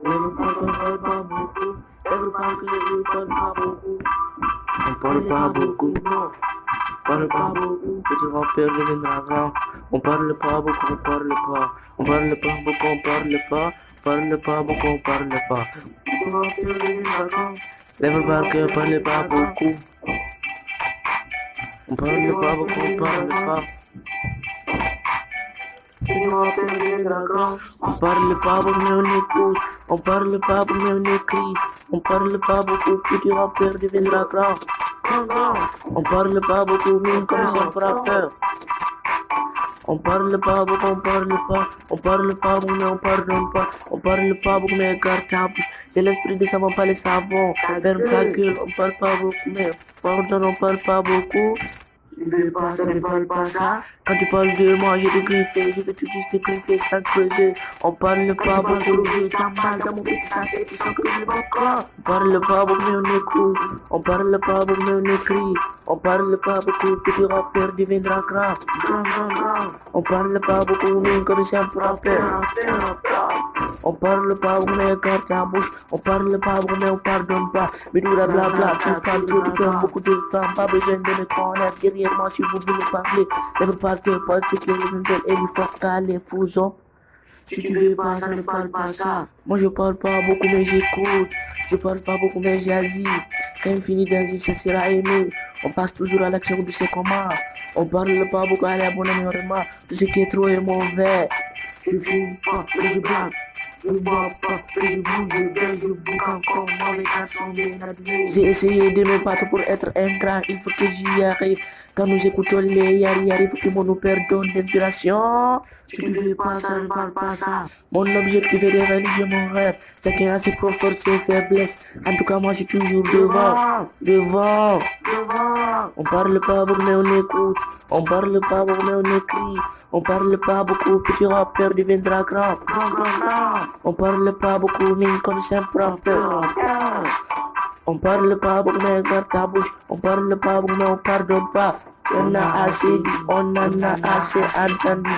parle pas beaucoup. Lève Parker ne parle pas beaucoup. On parle pas beaucoup, non. Parle pas beaucoup, petit rappeur deviendra grand. On parle pas beaucoup, on parle pas. On parle pas beaucoup, on parle pas. Parle pas beaucoup, on parle pas. Petit rappeur deviendra grand. Lève Parker parle pas beaucoup. On parle pas beaucoup, on parle pas. Petit rappeur deviendra grand. On parle pas beaucoup, mais on écoute. On parle pas beaucoup, mais on écrit. On parle pas beaucoup, petit rappeur deviendra grand. On parle pas beaucoup, mais comme c'est un frappeur. On parle pas beaucoup, on parle pas. On parle pas beaucoup, mais on pardonne pas. On parle pas beaucoup, mais garde ta bouche. C'est l'esprit des savants, pas les savants. Ferme ta gueule, on parle pas beaucoup, mais pardonne, on parle pas beaucoup. Tu veux pas ça, ne parle pas ça. Quand tu parles de moi, j'ai des griffés. Je vais tout juste te griffer sans creuser. On parle pas beaucoup, je t'en mal dans mon petit sac et tu sens que je vais pas. On parle pas beaucoup, mais on écoute. On parle pas beaucoup, mais on écrit. On parle pas beaucoup, petit rappeur deviendra grand. On parle pas beaucoup, mais comme c'est un rappeur. On parle pas beaucoup, mais garde ta bouche. On parle pas beaucoup, mais on pardonne pas. Mais tout la blabla, tu parles trop, tu perds beaucoup de temps. Pas besoin de me connaître derrière moi si vous voulez parler. Lève Parker, pas de cycle, l'essentiel est du fort les fusion. Si tu veux pas ça, ne parle pas ça. Moi je parle pas beaucoup, mais j'écoute. Je parle pas beaucoup, mais j'agis. Quand il finit d'agir, ça sera aimé. On passe toujours à l'action du c'est comment. On parle pas beaucoup, allez abonnez-moi. Tout ce qui est trop est mauvais. Je fume pas, mais je blague. Je bois pas, mais je bouge, je baise, je bouge encore avec l'assemblée. J'ai essayé de me battre pour être un grand, il faut que j'y arrive. Quand nous écoutons les yari, il faut que mon nous perdonne d'inspiration. Si tu veux pas ça, ne parle pas ça. Mon objectif est de réaliser mon rêve. Chacun a ses propres forces et faiblesses. En tout cas, moi, je suis toujours devant. On parle pas beaucoup, mais on écoute. On parle pas beaucoup, mais on écrit. On parle pas beaucoup, petit rappeur deviendra grand. On parle pas beaucoup, mais comme c'est un rappeur. On parle pas beaucoup, mais garde ta bouche. On parle pas beaucoup, mais on pardonne pas. On a assez dit, on en a assez entendu.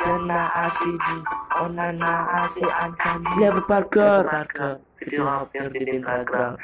On a assez dit, on en a assez entendu. Lève Parker. Petit rappeur deviendra grand.